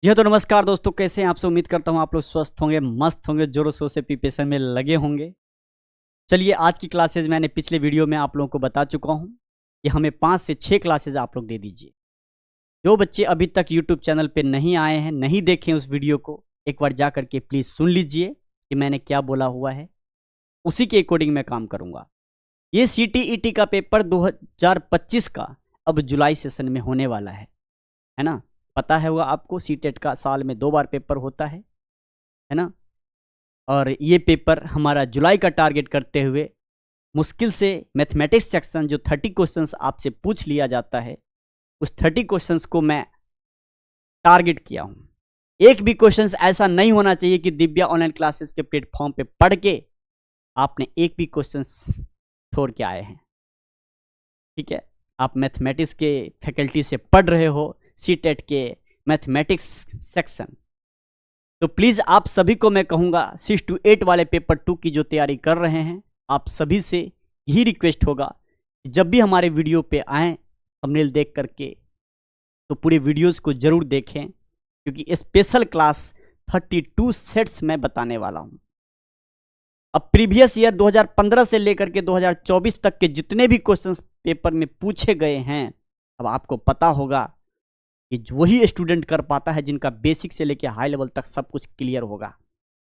यह तो नमस्कार दोस्तों, कैसे हैं आप सब। उम्मीद करता हूं आप लोग स्वस्थ होंगे, मस्त होंगे, जोरों शोर से प्रिपरेशन में लगे होंगे। चलिए, आज की क्लासेज मैंने पिछले वीडियो में आप लोगों को बता चुका हूं कि हमें 5 से 6 क्लासेज आप लोग दे दीजिए। जो बच्चे अभी तक यूट्यूब चैनल पे नहीं आए हैं, नहीं देखें उस वीडियो को, एक बार जा करके प्लीज़ सुन लीजिए कि मैंने क्या बोला हुआ है। उसी के अकॉर्डिंग मैं काम करूँगा। ये CTET का पेपर 2025 का अब जुलाई सेशन में होने वाला है ना। पता है, हुआ आपको सीटेट का साल में 2 बार पेपर होता है ना। और ये पेपर हमारा जुलाई का टारगेट करते हुए मुश्किल से मैथमेटिक्स सेक्शन जो 30 क्वेश्चंस आपसे पूछ लिया जाता है, उस 30 क्वेश्चंस को मैं टारगेट किया हूँ। एक भी क्वेश्चंस ऐसा नहीं होना चाहिए कि दिव्या ऑनलाइन क्लासेस के प्लेटफॉर्म पे पढ़ के आपने एक भी क्वेश्चंस छोड़ के आए हैं। ठीक है, आप मैथमेटिक्स के फैकल्टी से पढ़ रहे हो, सीटेट के मैथमेटिक्स सेक्शन, तो प्लीज़ आप सभी को मैं कहूँगा 6 to 8 वाले पेपर 2 की जो तैयारी कर रहे हैं, आप सभी से यही रिक्वेस्ट होगा कि जब भी हमारे वीडियो पे आएँ थंबनेल देख करके, तो पूरे वीडियोस को ज़रूर देखें, क्योंकि स्पेशल क्लास 32 सेट्स मैं बताने वाला हूँ। अब प्रीवियस ईयर 2015 से लेकर के 2024 तक के जितने भी क्वेश्चंस पेपर में पूछे गए हैं, अब आपको पता होगा कि वही स्टूडेंट कर पाता है जिनका बेसिक से लेकर हाई लेवल तक सब कुछ क्लियर होगा।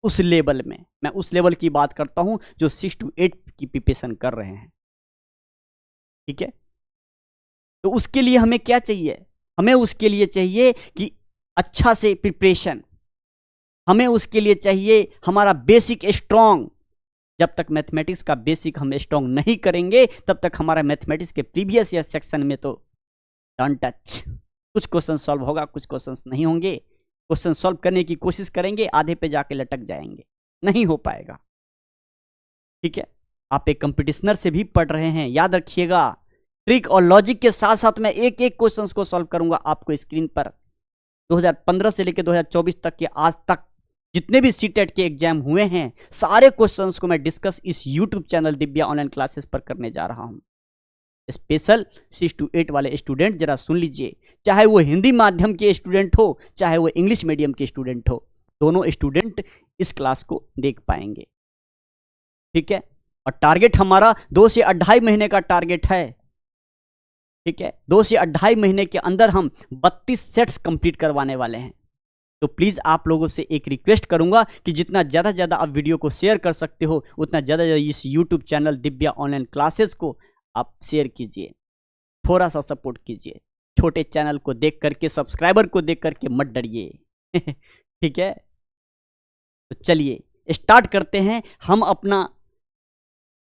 उस लेवल में, मैं उस लेवल की बात करता हूं जो 6 to 8 की प्रिपरेशन कर रहे हैं। ठीक है, तो उसके लिए हमें क्या चाहिए? हमें उसके लिए चाहिए कि अच्छा से प्रिपरेशन, हमें उसके लिए चाहिए हमारा बेसिक स्ट्रांग। जब तक मैथमेटिक्स का बेसिक हम स्ट्रांग नहीं करेंगे, तब तक हमारा मैथमेटिक्स के प्रीवियस ईयर सेक्शन में तो डोंट टच। कुछ क्वेश्चन सॉल्व होगा, कुछ क्वेश्चंस नहीं होंगे। क्वेश्चन सॉल्व करने की कोशिश करेंगे, आधे पे जाके लटक जाएंगे, नहीं हो पाएगा। ठीक है, आप एक कंपटीशनर से भी पढ़ रहे हैं, याद रखिएगा। ट्रिक और लॉजिक के साथ साथ मैं एक एक क्वेश्चन को सॉल्व करूंगा आपको स्क्रीन पर। 2015 से लेकर 2024 तक के आज तक जितने भी सीटेट के एग्जाम हुए हैं, सारे क्वेश्चंस को मैं डिस्कस इस YouTube channel Divya online classes पर करने जा रहा हूं। स्पेशल 6 to 8 वाले स्टूडेंट जरा सुन लीजिए, चाहे वो हिंदी माध्यम के स्टूडेंट हो, चाहे वो इंग्लिश मीडियम के स्टूडेंट हो, दोनों स्टूडेंट इस क्लास को देख पाएंगे। ठीक है, और टारगेट हमारा 2 से 2.5 महीने का टारगेट है। ठीक है, 2 से 2.5 महीने के अंदर हम 32 सेट्स कंप्लीट करवाने वाले हैं। तो प्लीज़ आप लोगों से एक रिक्वेस्ट करूंगा कि जितना ज़्यादा से ज़्यादा आप वीडियो को शेयर कर सकते हो, उतना ज़्यादा इस YouTube channel Divya online classes को आप शेयर कीजिए, थोड़ा सा सपोर्ट कीजिए। छोटे चैनल को देख करके, सब्सक्राइबर को देख करके मत डरिए। ठीक है, तो चलिए स्टार्ट करते हैं। हम अपना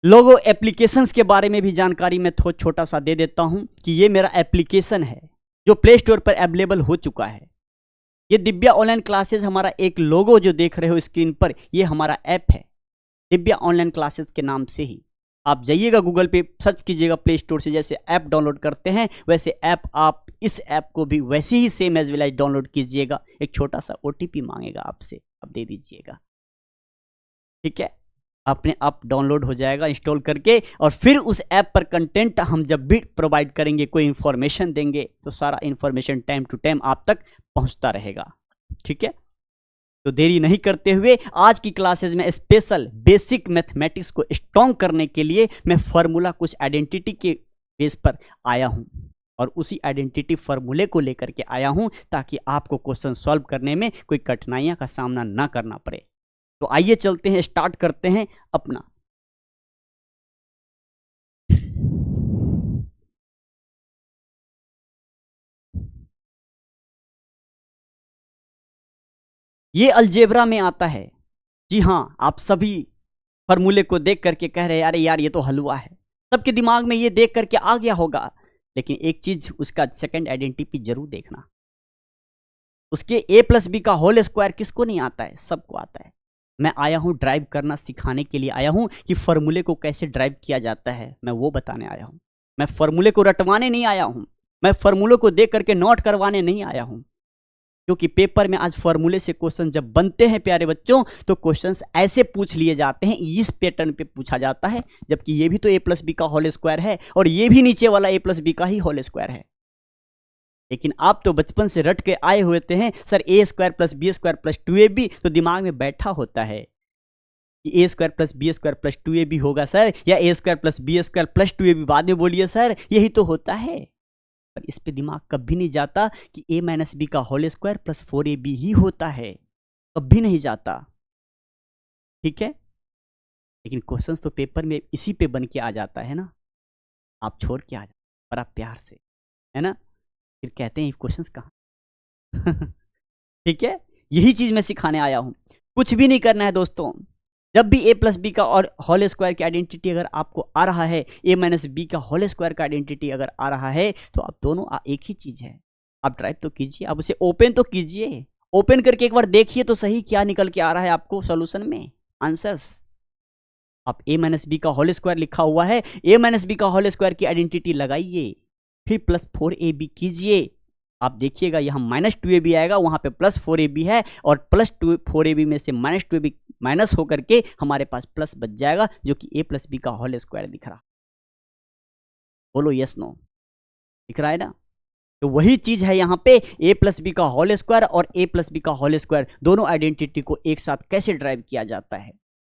लोगो एप्लीकेशंस के बारे में भी जानकारी मैं छोटा सा दे देता हूं कि ये मेरा एप्लीकेशन है जो प्ले स्टोर पर अवेलेबल हो चुका है। ये दिव्या ऑनलाइन क्लासेस, हमारा एक लोगो जो देख रहे हो स्क्रीन पर, ये हमारा ऐप है दिव्या ऑनलाइन क्लासेस के नाम से ही। आप जाइएगा गूगल पे, सर्च कीजिएगा प्ले स्टोर से, जैसे ऐप डाउनलोड करते हैं वैसे ऐप, आप इस ऐप को भी वैसे ही same as well as download कीजिएगा। एक छोटा सा OTP मांगेगा आपसे, आप दे दीजिएगा। ठीक है, अपने आप डाउनलोड हो जाएगा इंस्टॉल करके, और फिर उस ऐप पर कंटेंट हम जब भी प्रोवाइड करेंगे, कोई इन्फॉर्मेशन देंगे, तो सारा इन्फॉर्मेशन टाइम टू टाइम आप तक पहुंचता रहेगा। ठीक है, तो देरी नहीं करते हुए आज की क्लासेज में स्पेशल बेसिक मैथमेटिक्स को स्ट्रॉन्ग करने के लिए मैं फार्मूला कुछ आइडेंटिटी के बेस पर आया हूं, और उसी आइडेंटिटी फार्मूले को लेकर के आया हूं ताकि आपको क्वेश्चन सॉल्व करने में कोई कठिनाइयां का सामना ना करना पड़े। तो आइए चलते हैं, स्टार्ट करते हैं अपना। ये अलजेब्रा में आता है। जी हाँ, आप सभी फार्मूले को देख करके कह रहे हैं अरे यार ये तो हलवा है। सबके दिमाग में ये देख करके आ गया होगा, लेकिन एक चीज, उसका सेकंड आइडेंटिटी जरूर देखना। उसके A+B का होल स्क्वायर किसको नहीं आता है? सबको आता है। मैं आया हूं ड्राइव करना सिखाने के लिए आया हूं कि फार्मूले को कैसे ड्राइव किया जाता है, मैं वो बताने आया हूं। मैं फार्मूले को रटवाने नहीं आया हूं, मैं फार्मूले को देख करके नोट करवाने नहीं आया हूं। क्योंकि पेपर में आज फार्मूले से क्वेश्चन जब बनते हैं प्यारे बच्चों, तो क्वेश्चंस ऐसे पूछ लिए जाते हैं, इस पैटर्न पे पूछा जाता है, जबकि ये भी तो A+B का होल स्क्वायर है, और ये भी नीचे वाला A+B का ही होल स्क्वायर है। लेकिन आप तो बचपन से रट के आए हुए थे हैं sir A square plus B square plus 2ab, तो दिमाग में बैठा होता है कि A square plus B square plus 2ab होगा सर, या A square plus B square plus 2ab बाद में बोलिए सर, यही तो होता है। पर इस पे दिमाग कभी नहीं जाता कि a माइनस बी का होल स्क्वायर प्लस 4ab ही होता है, कभी नहीं जाता। ठीक है, लेकिन क्वेश्चंस तो पेपर में इसी पे बन के आ जाता है ना, आप छोड़ के आ जाते बड़ा प्यार से, है ना, फिर कहते हैं क्वेश्चंस कहाँ। ठीक है, यही चीज मैं सिखाने आया हूं। कुछ भी नहीं करना है दोस्तों, जब भी a प्लस बी का और होल स्क्वायर की आइडेंटिटी अगर आपको आ रहा है, a माइनस बी का होल स्क्वायर का आइडेंटिटी अगर आ रहा है, तो आप दोनों एक ही चीज है। आप ड्राइव तो कीजिए, आप उसे ओपन तो कीजिए, ओपन करके एक बार देखिए तो सही क्या निकल के आ रहा है आपको सॉल्यूशन में आंसर्स। आप a माइनस बी का होल स्क्वायर लिखा हुआ है, a माइनस बी का होल स्क्वायर की आइडेंटिटी लगाइए, फिर प्लस 4ab कीजिए। आप देखिएगा यहाँ -2ab आएगा, वहां पे प्लस 4ab है, और प्लस 4ab में से -2ab माइनस होकर के हमारे पास प्लस बच जाएगा, जो कि a प्लस बी का होल स्क्वायर दिख रहा। बोलो यस नो, दिख रहा है ना। तो वही चीज है यहाँ पे, a प्लस बी का होल स्क्वायर और a प्लस बी का होल स्क्वायर दोनों आइडेंटिटी को एक साथ कैसे ड्राइव किया जाता है।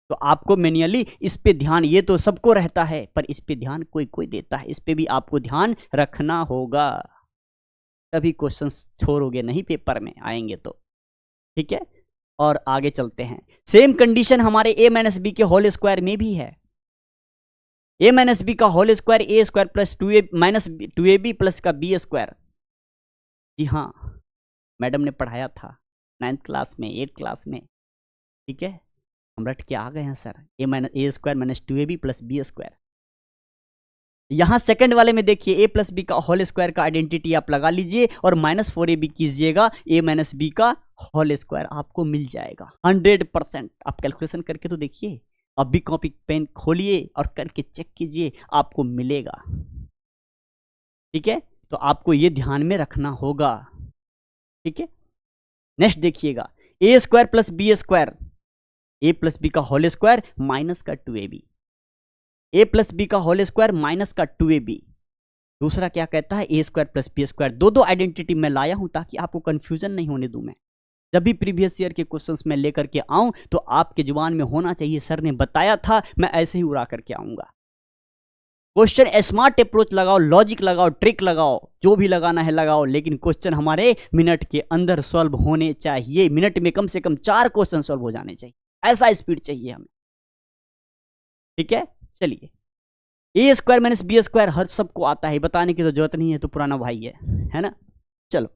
तो आपको मैन्युअली इस पे ध्यान, ये तो सबको रहता है, पर इस पे ध्यान कोई कोई देता है, इस पे भी आपको ध्यान रखना होगा, तभी क्वेश्चंस छोड़ोगे नहीं पेपर में आएंगे तो। ठीक है, और आगे चलते हैं। सेम कंडीशन हमारे a माइनस बी के होल स्क्वायर में भी है। a माइनस बी का whole square a square plus 2a minus 2ab plus का b स्क्वायर। जी हाँ, मैडम ने पढ़ाया था 9th क्लास में, 8th क्लास में। ठीक है, हम रट के आ गए हैं sir, a square minus 2ab plus b square. यहां सेकंड वाले में देखिए a प्लस बी का होल स्क्वायर का आइडेंटिटी आप लगा लीजिए और -4ab कीजिएगा, a माइनस बी का होल स्क्वायर आपको मिल जाएगा 100%। आप कैलकुलेशन करके तो देखिए, अभी कॉपी पेन खोलिए और करके चेक कीजिए, आपको मिलेगा। ठीक है, तो आपको ये ध्यान में रखना होगा। ठीक है, नेक्स्ट देखिएगा, a square plus B square, a plus B का होल स्क्वायर माइनस का 2ab, a प्लस बी का होल स्क्वायर माइनस का 2ab। दूसरा क्या कहता है, a square plus B square. दो आइडेंटिटी मैं लाया हूं ताकि आपको कंफ्यूजन नहीं होने दूं। मैं जब भी प्रीवियस ईयर के क्वेश्चंस में लेकर के आऊं तो आपके जुबान में होना चाहिए सर ने बताया था, मैं ऐसे ही उड़ा करके आऊंगा। क्वेश्चन स्मार्ट अप्रोच लगाओ, लॉजिक लगाओ, ट्रिक लगाओ, जो भी लगाना है लगाओ, लेकिन क्वेश्चन हमारे मिनट के अंदर सॉल्व होने चाहिए। मिनट में कम से कम 4 क्वेश्चन सॉल्व हो जाने चाहिए, ऐसा स्पीड चाहिए हमें। ठीक है, चलिए, ए स्क्वायर माइनस बी स्क्वायर हर सबको आता है, बताने की तो जरूरत नहीं है, तो पुराना भाई है ना। चलो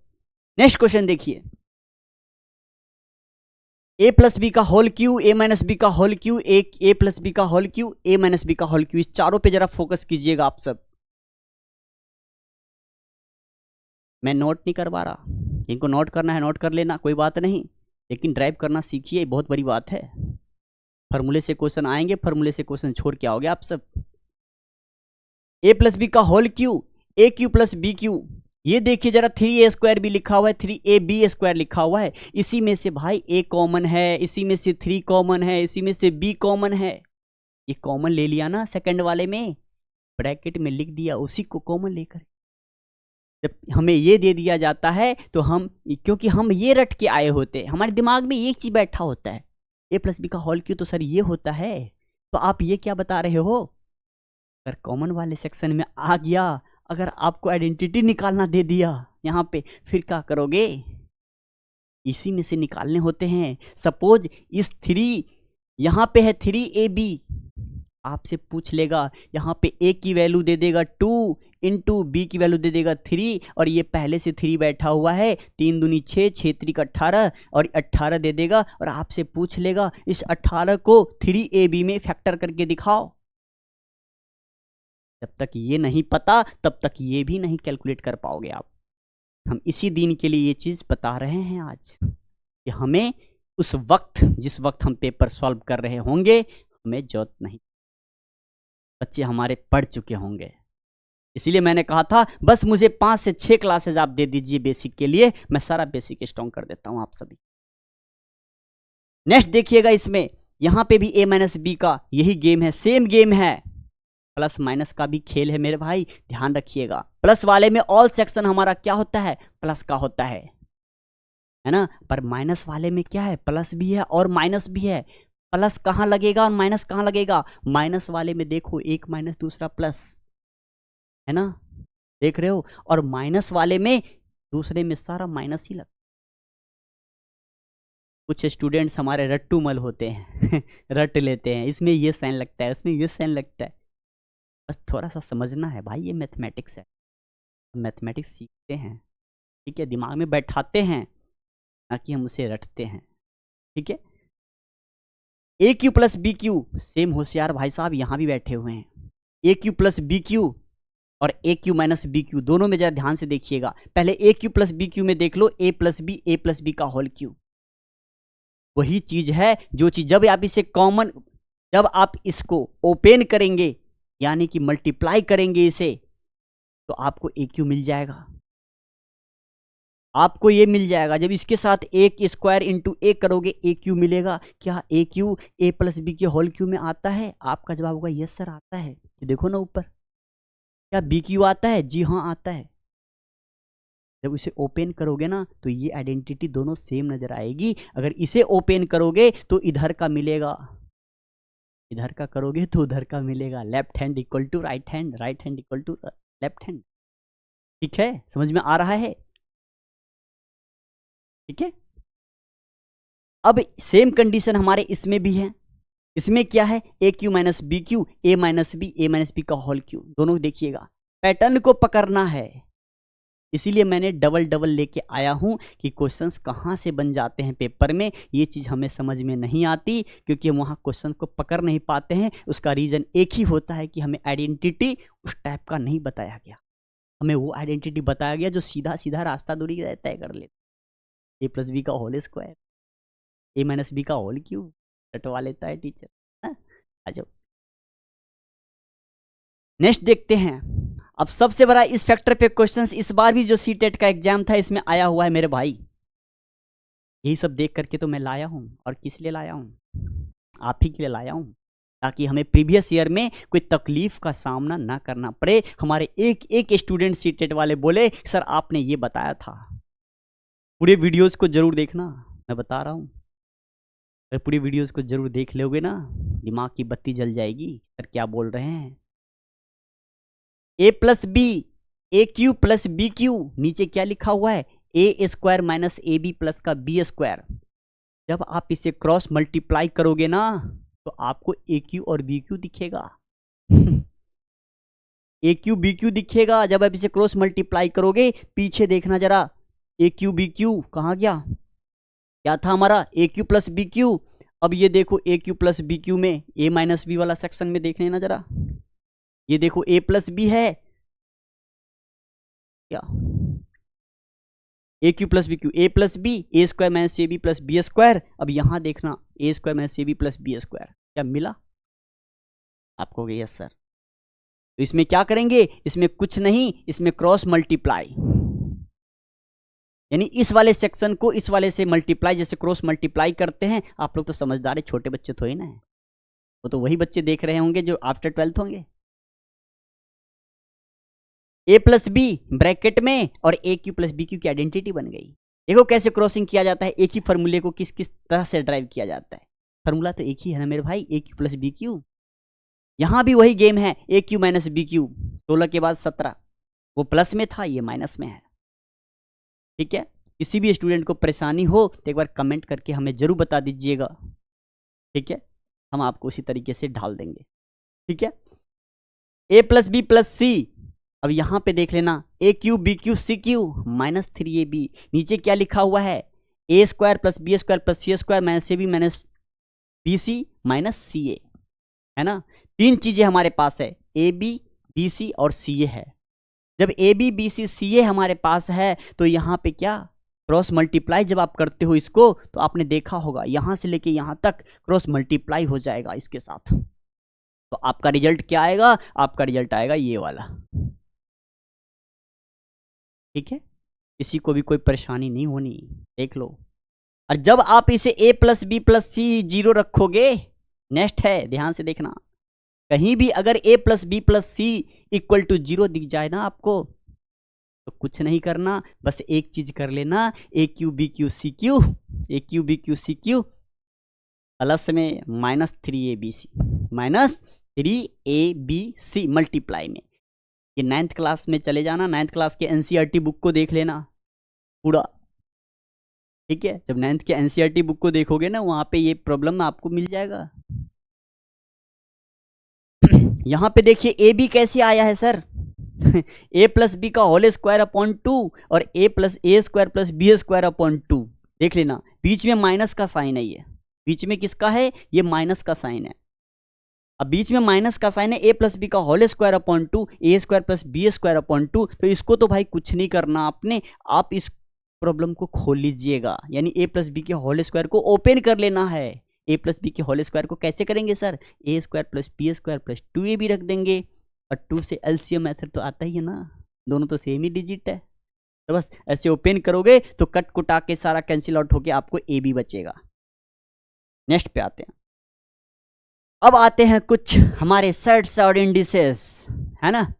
नेक्स्ट क्वेश्चन देखिए, ए प्लस बी का होल क्यू, ए माइनस बी का whole Q, A plus B का होल क्यू, ए माइनस बी का होल क्यू, इस चारों पे जरा फोकस कीजिएगा आप सब। मैं नोट नहीं करवा रहा, इनको नोट करना है नोट कर लेना, कोई बात नहीं, लेकिन ड्राइव करना सीखिए, बहुत बड़ी बात है। फॉर्मूले से क्वेश्चन आएंगे, फॉर्मूले से क्वेश्चन छोड़ के आओगे आप सब। ए प्लस बी का whole Q, A cube plus B Q, ये देखिए जरा 3a स्क्वायर भी लिखा हुआ है, 3ab स्क्वायर लिखा हुआ है, इसी में से भाई a कॉमन है, इसी में से 3 कॉमन है, इसी में से b कॉमन है। ये कॉमन ले लिया ना सेकंड वाले में, ब्रैकेट में लिख दिया, उसी को कॉमन लेकर जब हमें ये दे दिया जाता है तो हम, क्योंकि हम ये रट के आए होते हैं, हमारे दिमाग में एक चीज बैठा होता है, a प्लस बी का होल क्यू तो सर ये होता है, तो आप ये क्या बता रहे हो। अगर कॉमन वाले सेक्शन में आ गया, अगर आपको आइडेंटिटी निकालना दे दिया यहाँ पे, फिर क्या करोगे, इसी में से निकालने होते हैं। सपोज इस 3 यहाँ पे है 3ab, आपसे पूछ लेगा, यहाँ पे a की वैल्यू दे देगा 2 इंटू बी की वैल्यू दे देगा 3, और ये पहले से 3 बैठा हुआ है, 3 दूनी 6, 6 3 का 18, और 18 दे देगा, और आपसे पूछ लेगा इस 18 को 3ab में फैक्टर करके दिखाओ। जब तक ये नहीं पता तब तक ये भी नहीं कैलकुलेट कर पाओगे आप। हम इसी दिन के लिए ये चीज बता रहे हैं आज, कि हमें उस वक्त, जिस वक्त हम पेपर सॉल्व कर रहे होंगे, हमें जरूरत नहीं, बच्चे हमारे पढ़ चुके होंगे। इसीलिए मैंने कहा था बस मुझे 5 से 6 क्लासेज आप दे दीजिए बेसिक के लिए, मैं सारा बेसिक स्ट्रॉन्ग कर देता हूं आप सभी। नेक्स्ट देखिएगा, इसमें यहां पे भी a माइनस बी का यही गेम है, सेम गेम है। प्लस माइनस का भी खेल है मेरे भाई, ध्यान रखिएगा। प्लस वाले में ऑल सेक्शन हमारा क्या होता है, प्लस का होता है ना। पर माइनस वाले में क्या है, प्लस भी है और माइनस भी है। प्लस कहाँ लगेगा और माइनस कहाँ लगेगा, माइनस वाले में देखो एक माइनस दूसरा प्लस, है ना, देख रहे हो। और माइनस वाले में दूसरे में सारा माइनस ही लगता। कुछ स्टूडेंट्स हमारे रट्टूमल होते हैं रट लेते हैं, इसमें ये साइन लगता है, इसमें ये साइन लगता है। बस थोड़ा सा समझना है भाई, ये मैथमेटिक्स है, मैथमेटिक्स सीखते हैं, ठीक है, दिमाग में बैठाते हैं, ना कि हम उसे रटते हैं, ठीक है। A cube plus B cube, same होशियार भाई साहब यहाँ भी बैठे हुए हैं। A cube plus B cube और A cube minus B cube, दोनों में जरा ध्यान से देखिएगा। पहले A cube plus B cube में देख लो, ए प्लस बी का होल क्यू, वही चीज है जो चीज जब आप इसे कॉमन, जब आप इसको ओपन करेंगे यानी कि मल्टीप्लाई करेंगे इसे, तो आपको ए क्यू मिल जाएगा, आपको ये मिल जाएगा। जब इसके साथ एक स्क्वायर इंटू ए करोगे ए क्यू मिलेगा। क्या A Q A plus B के होल क्यू में आता है, आपका जवाब होगा यस सर आता है। देखो ना ऊपर, क्या बी क्यू आता है, जी हाँ आता है। जब इसे ओपन करोगे ना तो ये आइडेंटिटी दोनों सेम नजर आएगी। अगर इसे ओपन करोगे तो इधर का मिलेगा, इधर का करोगे तो उधर का मिलेगा। Left hand equal to right hand, right hand equal to left hand, ठीक है, समझ में आ रहा है, ठीक है। अब सेम कंडीशन हमारे इसमें भी है। इसमें क्या है, A cube minus B cube, A minus B का होल क्यू, दोनों देखिएगा। पैटर्न को पकड़ना है, इसीलिए मैंने डबल डबल लेके आया हूं कि क्वेश्चंस कहां से बन जाते हैं पेपर में। ये चीज हमें समझ में नहीं आती क्योंकि हम वहां क्वेश्चन को पकड़ नहीं पाते हैं। उसका रीजन एक ही होता है कि हमें आइडेंटिटी उस टाइप का नहीं बताया गया, हमें वो आइडेंटिटी बताया गया जो सीधा सीधा रास्ता दूरी तय कर लेता। ए प्लस बी का होल स्क्वायर, ए माइनस बी का होल क्यूब रटवा लेता है टीचर। आ जाओ नेक्स्ट देखते हैं। अब सबसे बड़ा इस फैक्टर पे क्वेश्चंस इस बार भी जो सीटेट का एग्जाम था इसमें आया हुआ है मेरे भाई। यही सब देख करके तो मैं लाया हूं, और किस लिए लाया हूं, आप ही के लिए लाया हूं, ताकि हमें प्रीवियस ईयर में कोई तकलीफ का सामना ना करना पड़े। हमारे एक एक स्टूडेंट सीटेट वाले बोले सर आपने ये बताया था। पूरे वीडियोस को जरूर देखना, मैं बता रहा हूं, अगर पूरी वीडियोस को जरूर देख लोगे ना दिमाग की बत्ती जल जाएगी। सर क्या बोल रहे हैं, A plus B, A cube plus B cube, नीचे क्या लिखा हुआ है, A square minus A B plus का बी स्क्वायर। जब आप इसे क्रॉस मल्टीप्लाई करोगे ना तो आपको ए क्यू और बी क्यू दिखेगा ए क्यू बी क्यू दिखेगा जब आप इसे क्रॉस मल्टीप्लाई करोगे। पीछे देखना जरा, ए क्यू बी क्यू कहाँ गया, क्या था हमारा ए क्यू प्लस बी क्यू। अब ये देखो ए क्यू प्लस बी क्यू में ए माइनस बी वाला सेक्शन में देख लेना जरा, ये देखो ए प्लस बी है क्या, A cube plus B cube, A plus B, A square minus A B plus B square. अब यहां देखना A square minus A B plus B square, क्या मिला आपको, यस सर। तो इसमें क्या करेंगे, इसमें कुछ नहीं, इसमें क्रॉस मल्टीप्लाई, यानी इस वाले सेक्शन को इस वाले से मल्टीप्लाई, जैसे क्रॉस मल्टीप्लाई करते हैं। आप लोग तो समझदार है, छोटे बच्चे थोड़ी ना है, वो तो वही बच्चे देख रहे होंगे जो आफ्टर 12th होंगे। ए प्लस बी ब्रैकेट में और A cube plus B Q की आइडेंटिटी बन गई। देखो कैसे क्रॉसिंग किया जाता है, एक ही फॉर्मूले को किस किस तरह से ड्राइव किया जाता है। फॉर्मूला तो एक ही है ना मेरे भाई, ए क्यू प्लस बी क्यू। यहां भी वही गेम है, A cube minus B Q, 16 के बाद 17, वो प्लस में था ये माइनस में है, ठीक है। किसी भी स्टूडेंट को परेशानी हो तो एक बार कमेंट करके हमें जरूर बता दीजिएगा, ठीक है, हम आपको उसी तरीके से ढाल देंगे, ठीक है। A plus B plus C, अब यहां पे देख लेना, A cube B cube C cube minus 3ab। नीचे क्या लिखा हुआ है, A square plus B square plus C square minus A B minus B C minus C A, है ना। तीन चीजें हमारे पास है, ए बी बी सी और सी ए है। जब ए बी बी सी सी ए हमारे पास है तो यहाँ पे क्या क्रॉस मल्टीप्लाई जब आप करते हो इसको, तो आपने देखा होगा यहां से लेके यहां तक क्रॉस मल्टीप्लाई हो जाएगा इसके साथ, तो आपका रिजल्ट क्या आएगा, आपका रिजल्ट आएगा ये वाला, ठीक है। किसी को भी कोई परेशानी नहीं होनी, देख लो। और जब आप इसे a प्लस बी प्लस सी 0 रखोगे, नेक्स्ट है ध्यान से देखना, कहीं भी अगर a plus B plus C equal to 0 दिख जाए ना आपको, तो कुछ नहीं करना, बस एक चीज कर लेना, A cube B cube C cube, A cube B cube C cube plus में -3abc, -3abc मल्टीप्लाई में। ये 9th क्लास में चले जाना, 9th क्लास के एनसीईआरटी बुक को देख लेना पूरा, ठीक है। जब 9th के एनसीईआरटी बुक को देखोगे ना, वहां पे ये प्रॉब्लम आपको मिल जाएगा। यहां पे देखिए ए बी कैसे आया है सर, ए प्लस बी का होल स्क्वायर अपॉन 2 और A plus A square plus B square upon 2, देख लेना बीच में माइनस का साइन है, ये बीच में किसका है, ये माइनस का साइन है। अब बीच में माइनस का साइन है, ए प्लस बी का whole square upon 2, A square plus B square upon 2, तो इसको तो भाई कुछ नहीं करना आपने, आप इस प्रॉब्लम को खोल लीजिएगा, यानी ए प्लस बी के होल स्क्वायर को ओपन कर लेना है। ए प्लस बी के होल स्क्वायर को कैसे करेंगे sir, A square plus B square plus 2ab रख देंगे, और 2 से एलसीएम मेथड तो आता ही है ना, दोनों तो सेम ही डिजिट है, तो बस ऐसे ओपन करोगे तो कट कुटा के सारा कैंसिल आउट होके आपको ए बी बचेगा। नेक्स्ट पे आते हैं। अब आते हैं कुछ हमारे सेट्स और इंडिसेस, है ना।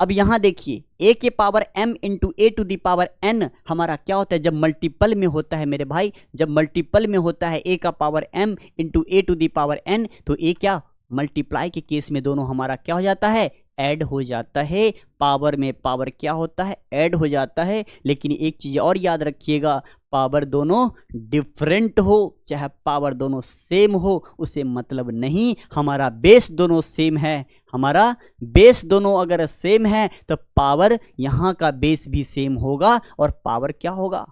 अब यहां देखिए a के power m into A to the power n हमारा क्या होता है, जब मल्टीपल में होता है मेरे भाई, जब मल्टीपल में होता है a का power m into A to the power n, तो a क्या मल्टीप्लाई के केस में दोनों हमारा क्या हो जाता है, ऐड हो जाता है। पावर में पावर क्या होता है, ऐड हो जाता है। लेकिन एक चीज और याद रखिएगा, पावर दोनों डिफरेंट हो चाहे पावर दोनों सेम हो, उसे मतलब नहीं, हमारा बेस दोनों सेम है, हमारा बेस दोनों अगर सेम है तो पावर यहाँ का बेस भी सेम होगा, और पावर क्या होगा,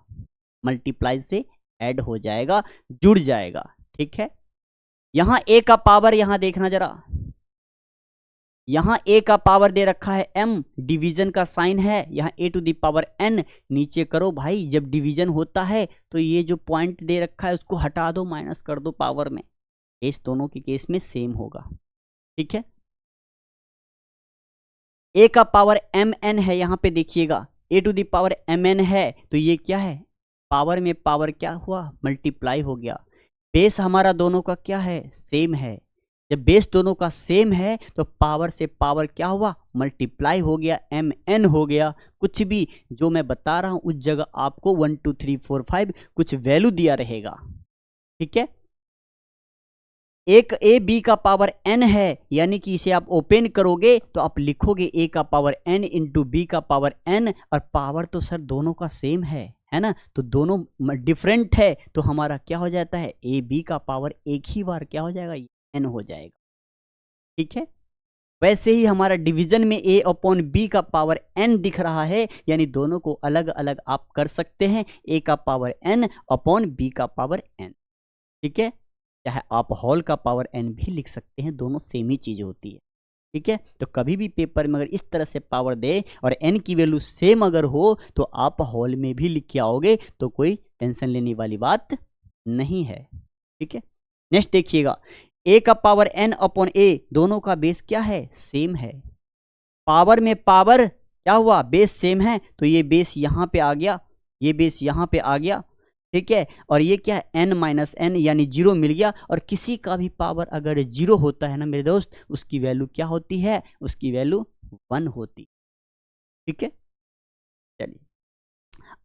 मल्टीप्लाई से ऐड हो जाएगा, जुड़ जाएगा, ठीक है। यहां a का पावर, यहां देखना जरा, यहां a का पावर दे रखा है m, डिवीजन का साइन है, यहां a to the power n, नीचे करो भाई, जब डिवीजन होता है तो ये जो पॉइंट दे रखा है उसको हटा दो, माइनस कर दो पावर में, इस दोनों के केस में सेम होगा, ठीक है। a का पावर mn है, यहां पे देखिएगा a to the power mn है, तो ये क्या है, पावर में पावर क्या हुआ, मल्टीप्लाई हो गया। बेस हमारा दोनों का क्या है, सेम है, जब बेस दोनों का सेम है तो पावर से पावर क्या हुआ, मल्टीप्लाई हो गया, mn हो गया। कुछ भी जो मैं बता रहा हूं उस जगह आपको 1 2 3 4 5 कुछ वैल्यू दिया रहेगा, ठीक है। एक ए बी का पावर n है, यानी कि इसे आप ओपन करोगे तो आप लिखोगे a का पावर n इंटू बी का पावर n, और पावर तो सर दोनों का सेम है ना, तो दोनों डिफरेंट है, तो हमारा क्या हो जाता है, ए बी का पावर एक ही बार क्या हो जाएगा, n हो जाएगा, ठीक है। वैसे ही हमारा डिवीजन में a अपॉन बी का पावर n दिख रहा है, यानी दोनों को अलग अलग आप कर सकते हैं, a का पावर n अपॉन बी का पावर n, ठीक है। चाहे आप होल का पावर n भी लिख सकते हैं, दोनों सेम ही चीज होती है, ठीक है। तो कभी भी पेपर में अगर इस तरह से पावर दे और n की वैल्यू सेम अगर हो तो आप होल में भी लिख के आओगे, तो कोई टेंशन लेने वाली बात नहीं है, ठीक है। नेक्स्ट देखिएगा, a का पावर n अपॉन a, दोनों का बेस क्या है, सेम है। पावर में पावर क्या हुआ, बेस सेम है, तो ये बेस यहाँ पे आ गया, ये बेस यहाँ पे आ गया, ठीक है। और ये क्या है, n माइनस n, यानी 0 मिल गया। और किसी का भी पावर अगर 0 होता है ना मेरे दोस्त, उसकी वैल्यू क्या होती है, उसकी वैल्यू 1 होती, ठीक है। चलिए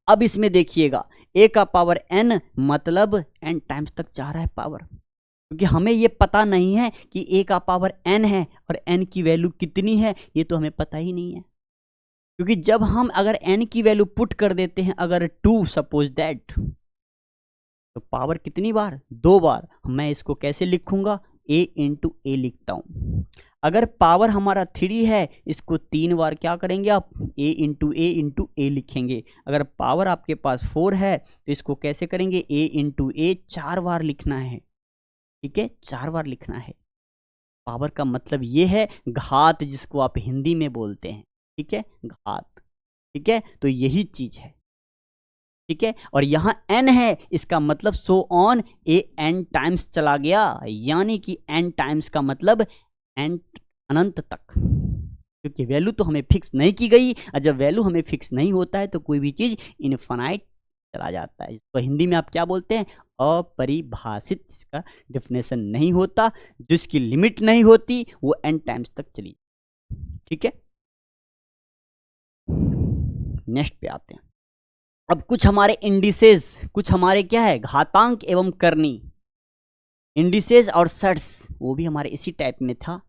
अब इसमें देखिएगा, a का पावर n मतलब n टाइम्स तक जा रहा है पावर, क्योंकि हमें ये पता नहीं है कि a का पावर n है और n की वैल्यू कितनी है, ये तो हमें पता ही नहीं है। क्योंकि जब हम अगर n की वैल्यू पुट कर देते हैं, अगर 2 सपोज दैट, तो पावर कितनी बार, 2 बार, मैं इसको कैसे लिखूंगा, a इंटू ए लिखता हूं। अगर पावर हमारा 3 है, इसको 3 बार क्या करेंगे आप, a इंटू ए लिखेंगे। अगर पावर आपके पास 4 है तो इसको कैसे करेंगे, a इंटू ए 4 बार लिखना है, ठीक है, 4 बार लिखना है। पावर का मतलब ये है घात, जिसको आप हिंदी में बोलते हैं, ठीक है, घात, ठीक है। तो यही चीज है, ठीक है। और यहां n है, इसका मतलब so on A n times चला गया, यानी कि n टाइम्स का मतलब n अनंत तक, क्योंकि वैल्यू तो हमें फिक्स नहीं की गई, और जब वैल्यू हमें फिक्स नहीं होता है तो कोई भी चीज इनफाइनाइट चला जाता है। इसको हिंदी में आप क्या बोलते हैं? अपरिभाषित, जिसका डेफिनेशन नहीं होता, जिसकी लिमिट नहीं होती, वो n टाइम्स तक चली। ठीक है, नेक्स्ट पे आते हैं। अब कुछ हमारे इंडिसेस, कुछ हमारे क्या है, घातांक एवं करनी, इंडिसेस और सर्ट्स, वो भी हमारे इसी टाइप में था,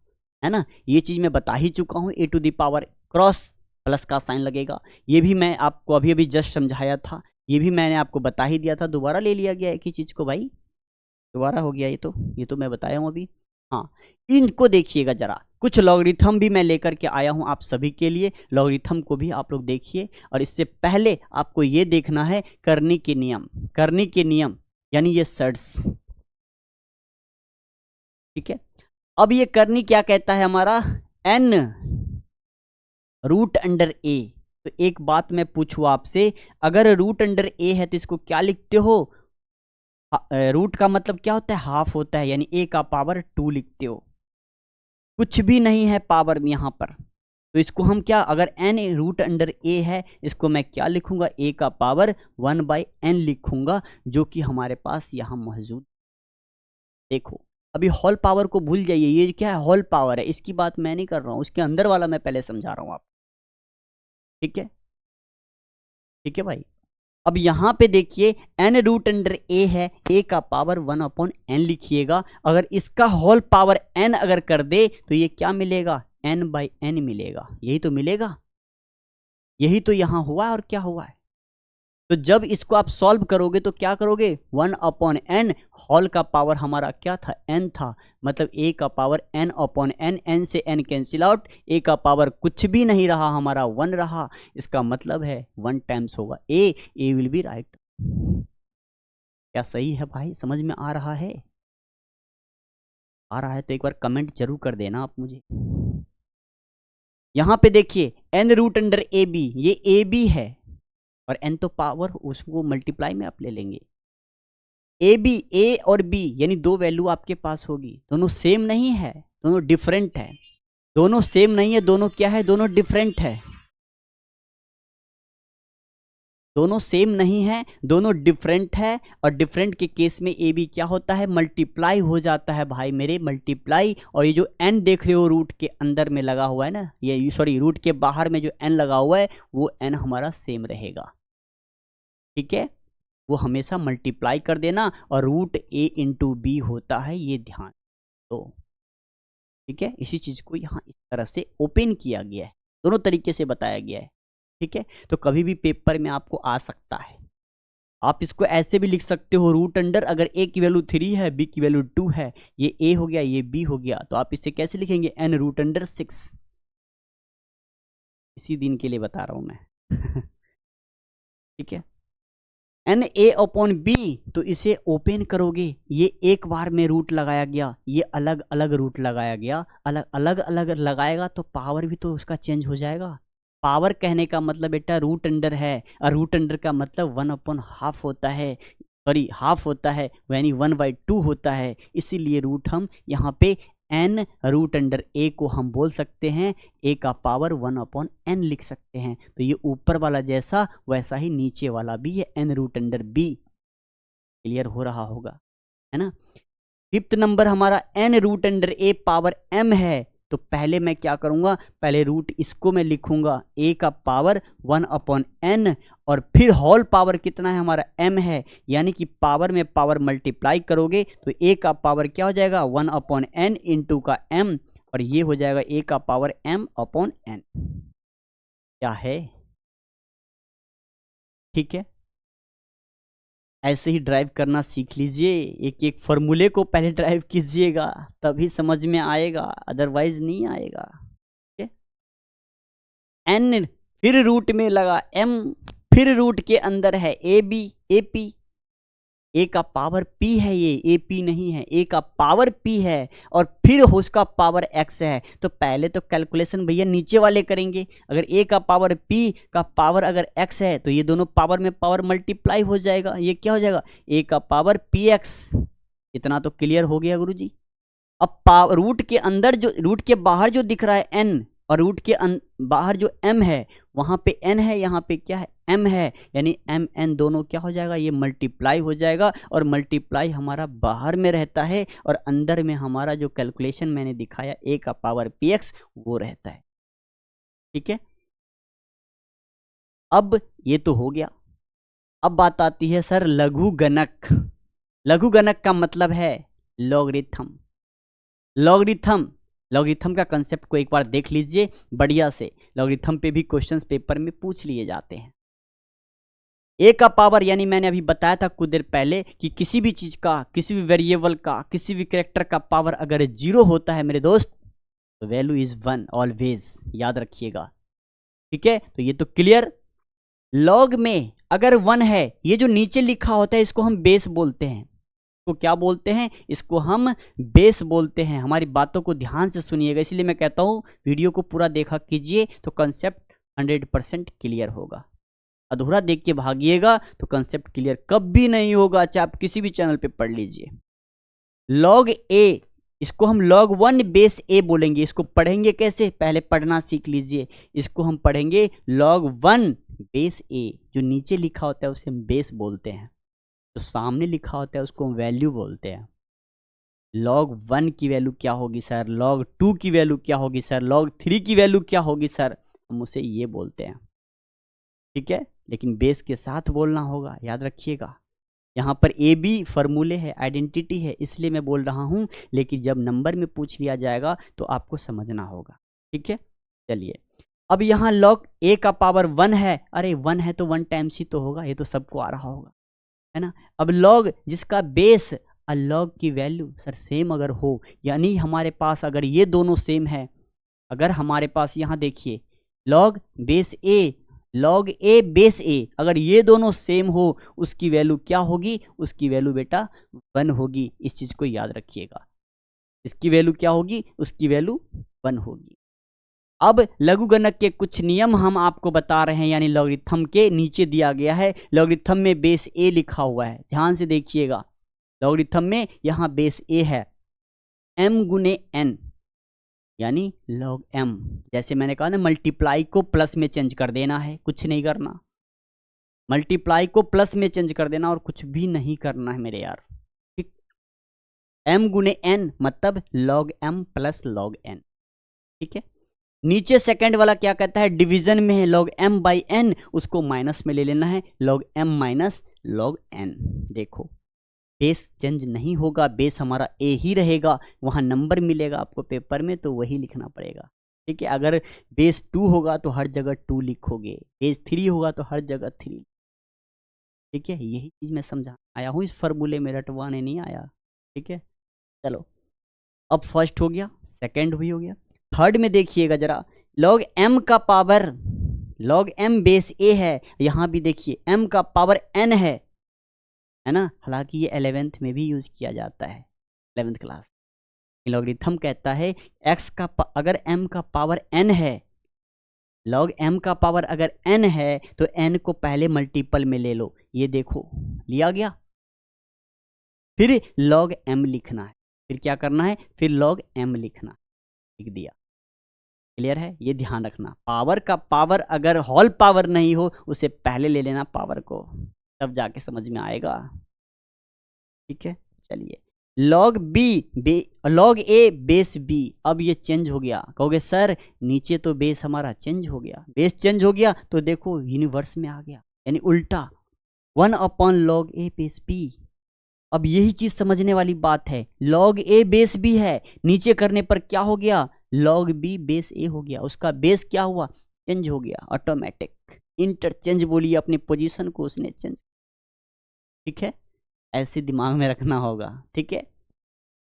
है ना। ये चीज मैं बता ही चुका हूं, A to the power cross plus का साइन लगेगा, ये भी मैं आपको अभी अभी जस्ट समझाया था, ये भी मैंने आपको बता ही दिया था, दोबारा ले लिया गया एक ही चीज को भाई, दोबारा हो गया ये तो मैं बताया हूं अभी। हाँ, इनको देखिएगा जरा, कुछ लॉगरिथम भी मैं लेकर के आया हूं आप सभी के लिए, लॉगरिथम को भी आप लोग देखिए। और इससे पहले आपको ये देखना है करनी के नियम, करनी के नियम यानी ये सर्ट्स। ठीक है, अब ये करनी क्या कहता है हमारा, n रूट अंडर ए। तो एक बात मैं पूछूं आपसे, अगर रूट अंडर ए है तो इसको क्या लिखते हो, रूट का मतलब क्या होता है, हाफ होता है, यानी a का पावर 2 लिखते हो, कुछ भी नहीं है पावर में यहाँ पर। तो इसको हम क्या, अगर n रूट अंडर a है, इसको मैं क्या लिखूंगा, a का पावर 1/n लिखूंगा, जो कि हमारे पास यहाँ मौजूद। देखो अभी होल पावर को भूल जाइए, ये क्या है, होल पावर है, इसकी बात मैं नहीं कर रहा हूं, उसके अंदर वाला मैं पहले समझा रहा हूं आप। ठीक है, ठीक है भाई। अब यहां पे देखिए n रूट अंडर a है, a का पावर 1/n लिखिएगा, अगर इसका होल पावर n अगर कर दे तो ये क्या मिलेगा, n/n मिलेगा, यही तो मिलेगा, यही तो यहां हुआ और क्या हुआ है। तो जब इसको आप सॉल्व करोगे तो क्या करोगे, 1/n, होल का पावर हमारा क्या था, n था, मतलब a का पावर n/n, n से n कैंसिल आउट, a का पावर कुछ भी नहीं रहा हमारा, 1 रहा, इसका मतलब है 1 टाइम्स होगा a विल बी राइट। क्या सही है भाई, समझ में आ रहा है? आ रहा है तो एक बार कमेंट जरूर कर देना आप मुझे। यहां पे देखिए n root under A B, ये ए बी है और n तो पावर, उसको मल्टीप्लाई में आप ले लेंगे, ए बी, ए और बी यानी दो वैल्यू आपके पास होगी, दोनों सेम नहीं है, दोनों डिफरेंट है, दोनों सेम नहीं है, दोनों क्या है, दोनों डिफरेंट है, दोनों सेम नहीं है, दोनों डिफरेंट है। और डिफरेंट के केस में ए बी क्या होता है, मल्टीप्लाई हो जाता है भाई मेरे, मल्टीप्लाई। और ये जो n देख रहे हो रूट के अंदर में लगा हुआ है ना, ये सॉरी रूट के बाहर में जो n लगा हुआ है, वो n हमारा सेम रहेगा। ठीक है, वो हमेशा मल्टीप्लाई कर देना, और रूट a इंटू बी होता है, ये ध्यान दो। ठीक है, इसी चीज को यहाँ इस तरह से ओपन किया गया है, दोनों तरीके से बताया गया है। ठीक है, तो कभी भी पेपर में आपको आ सकता है, आप इसको ऐसे भी लिख सकते हो, रूट अंडर, अगर a की वैल्यू 3 है, b की वैल्यू 2 है, ये a हो गया, ये b हो गया, तो आप इसे कैसे लिखेंगे, n रूट अंडर 6। इसी दिन के लिए बता रहा हूं मैं। ठीक है, एन ए अपॉन बी, तो इसे ओपन करोगे, ये एक बार में रूट लगाया गया, ये अलग अलग रूट लगाया गया, अलग अलग अलग लगाएगा तो पावर भी तो उसका चेंज हो जाएगा। पावर कहने का मतलब बेटा रूट अंडर है, और रूट अंडर का मतलब 1/2 होता है, सॉरी हाफ होता है, यानी 1/2 होता है, इसीलिए रूट हम यहाँ पे n रूट अंडर a को हम बोल सकते हैं a का पावर 1/n लिख सकते हैं। तो ये ऊपर वाला जैसा वैसा ही नीचे वाला भी है, n root under b। Clear हो रहा होगा, है ना। फिफ्थ नंबर हमारा n root under a power m है, तो पहले मैं क्या करूंगा, पहले रूट इसको मैं लिखूंगा a का पावर 1/n, और फिर होल पावर कितना है हमारा m है, यानी कि पावर में पावर मल्टीप्लाई करोगे तो a का पावर क्या हो जाएगा, 1/n इंटू का m, और ये हो जाएगा a का पावर m/n। क्या है, ठीक है, ऐसे ही ड्राइव करना सीख लीजिए, एक एक फॉर्मूले को पहले ड्राइव कीजिएगा, तभी समझ में आएगा, अदरवाइज नहीं आएगा। ठीक है, n फिर रूट में लगा m, फिर रूट के अंदर है ए बी, ए पी, ए का पावर p है, ये ए पी नहीं है, ए का पावर p है, और फिर उसका पावर x है। तो पहले तो कैलकुलेशन भैया नीचे वाले करेंगे, अगर a का पावर p का पावर अगर x है तो ये दोनों पावर में पावर मल्टीप्लाई हो जाएगा, ये क्या हो जाएगा, a का पावर px। इतना तो क्लियर हो गया गुरुजी। अब रूट के अंदर जो, रूट के बाहर जो दिख रहा है n, और रूट के बाहर जो m है वहाँ पे n है, यहाँ पे क्या है m है, यानी m n दोनों क्या हो जाएगा, ये मल्टीप्लाई हो जाएगा। और मल्टीप्लाई हमारा बाहर में रहता है और अंदर में हमारा जो कैलकुलेशन मैंने दिखाया a का पावर px वो रहता है। ठीक है, अब ये तो हो गया। अब बात आती है सर लघुगणक। लघुगणक का मतलब है लॉगरिथम। लॉगरिथम का कंसेप्ट को एक बार देख लीजिए बढ़िया से। लॉगरिथम पे भी क्वेश्चंस पेपर में पूछ लिए जाते हैं। ए का पावर, यानी मैंने अभी बताया था कुछ देर पहले कि किसी भी चीज का, किसी भी वेरिएबल का, किसी भी कैरेक्टर का पावर अगर 0 होता है मेरे दोस्त तो वैल्यू इज 1 ऑलवेज, याद रखिएगा। ठीक है, तो ये तो क्लियर। लॉग में अगर 1 है, ये जो नीचे लिखा होता है इसको हम बेस बोलते हैं। इसको क्या बोलते हैं, इसको हम बेस बोलते हैं। हमारी बातों को ध्यान से सुनिएगा, इसलिए मैं कहता हूं वीडियो को पूरा देखा कीजिए तो कंसेप्ट 100% क्लियर होगा। अधूरा देख के भागिएगा तो कंसेप्ट क्लियर कभी नहीं होगा, चाहे आप किसी भी चैनल पे पढ़ लीजिए। लॉग ए, इसको हम log 1 बेस ए बोलेंगे। इसको पढ़ेंगे कैसे, पहले पढ़ना सीख लीजिए। इसको हम पढ़ेंगे log 1 बेस ए। जो नीचे लिखा होता है उसे हम बेस बोलते हैं, जो सामने लिखा होता है उसको हम वैल्यू बोलते हैं। log 1 की वैल्यू क्या होगी सर, log 2 की वैल्यू क्या होगी सर, log 3 की वैल्यू क्या होगी सर, हम उसे ये बोलते हैं। ठीक है, लेकिन बेस के साथ बोलना होगा, याद रखिएगा। यहाँ पर ए बी फॉर्मूले है, आइडेंटिटी है, इसलिए मैं बोल रहा हूँ, लेकिन जब नंबर में पूछ लिया जाएगा तो आपको समझना होगा। ठीक है, चलिए अब यहाँ log a का पावर 1 है, अरे 1 है तो 1 टाइम्स ही तो होगा, ये तो सबको आ रहा होगा, है ना। अब log जिसका बेस और log की वैल्यू सर सेम अगर हो, यानी हमारे पास अगर ये दोनों सेम है, अगर हमारे पास यहाँ देखिए log base a, log a base a, अगर ये दोनों सेम हो उसकी वैल्यू क्या होगी, उसकी वैल्यू बेटा 1 होगी। इस चीज को याद रखिएगा, इसकी वैल्यू क्या होगी, उसकी वैल्यू 1 होगी। अब लघुगणक के कुछ नियम हम आपको बता रहे हैं, यानी लॉगरिथम के नीचे दिया गया है। लॉगरिथम में बेस a लिखा हुआ है, ध्यान से देखिएगा। लॉगरिथम में यहाँ बेस a है, m गुने n, यानी log m। जैसे मैंने कहा ना, मल्टीप्लाई को प्लस में चेंज कर देना है, कुछ नहीं करना। मल्टीप्लाई को प्लस में चेंज कर देना और कुछ भी नहीं करना है मेरे यार। ठीक, m गुने n मतलब log m plus log n। ठीक है, नीचे सेकंड वाला क्या कहता है, डिवीजन में है log m बाई n, उसको माइनस में ले लेना है, log m minus log n। देखो बेस चेंज नहीं होगा, बेस हमारा ए ही रहेगा। वहाँ नंबर मिलेगा आपको पेपर में तो वही लिखना पड़ेगा। ठीक है, अगर बेस 2 होगा तो हर जगह 2 लिखोगे, बेस 3 होगा तो हर जगह 3। ठीक है, यही चीज़ मैं समझा आया हूँ, इस फॉर्मूले में रटवाने नहीं आया। ठीक है, चलो अब फर्स्ट हो गया, सेकंड भी हो गया, थर्ड में देखिएगा जरा। log m का power, log m base a है, यहाँ भी देखिए m का पावर n है ना। हालांकि ये 11th में भी यूज किया जाता है, 11th क्लास। लॉगरिथम कहता है x का अगर m का पावर n है, log m का पावर अगर n है तो n को पहले मल्टीपल में ले लो। ये देखो लिया गया, फिर log m लिखना है, फिर क्या करना है, फिर log m लिखना, लिख दिया। क्लियर है, ये ध्यान रखना। पावर का पावर अगर होल पावर नहीं हो उसे पहले ले लेना पावर को, तब जाके समझ में आएगा। ठीक है, चलिए log log a base b, अब ये चेंज हो गया। कहोगे सर नीचे तो बेस हमारा चेंज हो गया, बेस चेंज हो गया तो देखो यूनिवर्स में आ गया, यानी उल्टा 1 upon log a base b। अब यही चीज समझने वाली बात है, log a बेस b है, नीचे करने पर क्या हो गया, log b बेस a हो गया, उसका बेस क्या हुआ, चेंज हो गया, ऑटोमेटिक इंटरचेंज बोलिए, अपनी पोजीशन को उसने चेंज। ठीक है, ऐसे दिमाग में रखना होगा। ठीक है,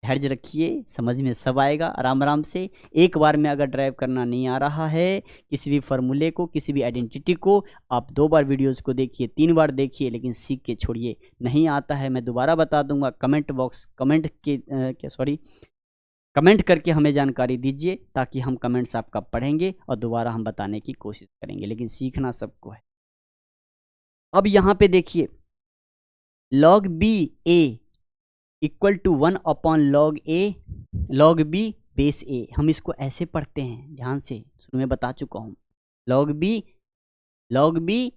धैर्य रखिए, समझ में सब आएगा आराम आराम से। एक बार में अगर ड्राइव करना नहीं आ रहा है किसी भी फॉर्मूले को, किसी भी आइडेंटिटी को, आप 2 बार वीडियोस को देखिए, 3 बार देखिए, लेकिन सीख के छोड़िए। नहीं आता है मैं दोबारा बता दूंगा, कमेंट बॉक्स कमेंट करके हमें जानकारी दीजिए, ताकि हम कमेंट्स आपका पढ़ेंगे और दोबारा हम बताने की कोशिश करेंगे, लेकिन सीखना सबको है। अब यहाँ पे देखिए log b a equal to 1 upon log a, log b base A, हम इसको ऐसे पढ़ते हैं, ध्यान से शुरू में बता चुका हूँ, log b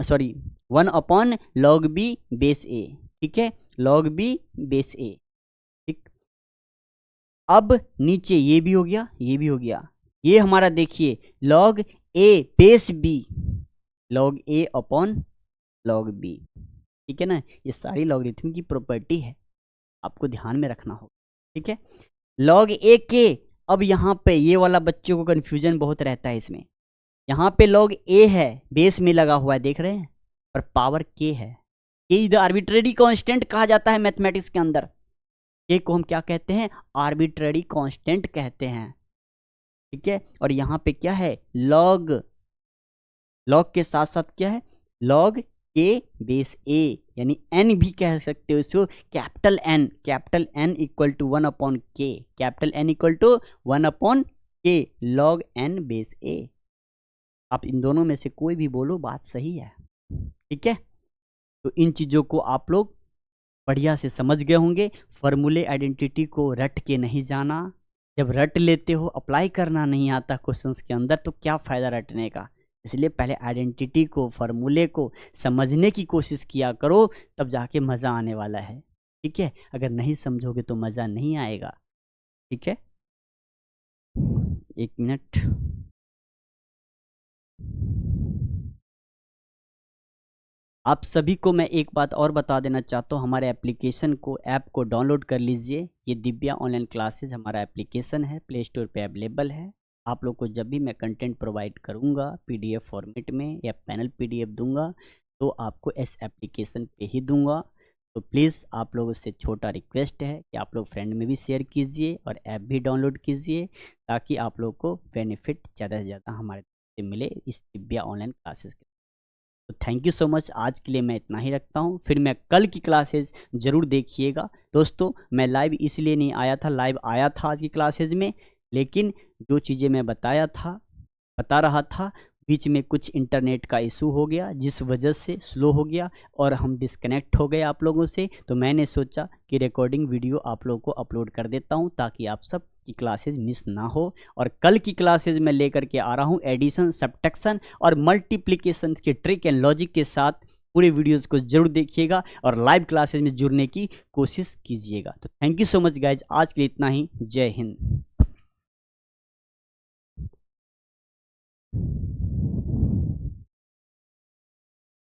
sorry 1 log b base A, ठीक है, log b बेस ए, ठीक। अब नीचे ये भी हो गया, ये भी हो गया, ये हमारा देखिए log a base b, log a upon log b, ठीक है ना। ये सारी लॉगरिथम की प्रॉपर्टी है, आपको ध्यान में रखना होगा, ठीक है। log a के, अब यहाँ पे ये वाला बच्चों को कन्फ्यूजन बहुत रहता है इसमें, यहाँ पे log a है, बेस में लगा हुआ है, देख रहे हैं, और पावर k है। ये इधर आर्बिट्रेरी कांस्टेंट कहा जाता है मैथमेटिक्स के अंदर, k को हम क्या कहते हैं, आर्बिट्रेरी कांस्टेंट कहते हैं, ठीक है। और यहाँ पे क्या है, log के साथ साथ क्या है, log k बेस a, यानी n भी कह सकते हो इसको, capital N equal to 1 upon k, capital N equal to 1 upon k, log n base a। आप इन दोनों में से कोई भी बोलो, बात सही है, ठीक है। तो इन चीज़ों को आप लोग बढ़िया से समझ गए होंगे। फॉर्मूले आइडेंटिटी को रट के नहीं जाना, जब रट लेते हो अप्लाई करना नहीं आता क्वेश्चंस के अंदर तो क्या फ़ायदा रटने का। इसलिए पहले आइडेंटिटी को, फॉर्मूले को समझने की कोशिश किया करो, तब जाके मज़ा आने वाला है, ठीक है। अगर नहीं समझोगे तो मज़ा नहीं आएगा, ठीक है। 1 मिनट, आप सभी को मैं एक बात और बता देना चाहता हूँ, हमारे एप्लीकेशन को, ऐप को डाउनलोड कर लीजिए। ये दिव्या ऑनलाइन क्लासेज हमारा एप्लीकेशन है, प्ले स्टोर पे अवेलेबल है। आप लोग को जब भी मैं कंटेंट प्रोवाइड करूँगा पीडीएफ फॉर्मेट में या पैनल पीडीएफ दूंगा तो आपको इस एप्लीकेशन पे ही दूंगा। तो प्लीज़ आप लोगों से छोटा रिक्वेस्ट है कि आप लोग फ्रेंड में भी शेयर कीजिए और ऐप भी डाउनलोड कीजिए, ताकि आप लोग को बेनिफिट ज़्यादा से ज़्यादा हमारे से मिले इस दिव्या ऑनलाइन क्लासेस के। तो थैंक यू सो मच, आज के लिए मैं इतना ही रखता हूँ। फिर मैं कल की क्लासेज ज़रूर देखिएगा दोस्तों। मैं लाइव इसलिए नहीं आया था, लाइव आया था आज की क्लासेज में, लेकिन जो चीज़ें मैं बता रहा था, बीच में कुछ इंटरनेट का इशू हो गया जिस वजह से स्लो हो गया और हम डिस्कनेक्ट हो गए आप लोगों से। तो मैंने सोचा कि रिकॉर्डिंग वीडियो आप लोगों को अपलोड कर देता हूं, ताकि आप सब की क्लासेज मिस ना हो। और कल की क्लासेज में लेकर के आ रहा हूं एडिशन, सब्ट्रैक्शन और मल्टीप्लिकेशन के ट्रिक एंड लॉजिक के साथ। पूरे वीडियोज़ को जरूर देखिएगा और लाइव क्लासेज में जुड़ने की कोशिश कीजिएगा। तो thank you so much guys, आज के लिए इतना ही। जय हिंद।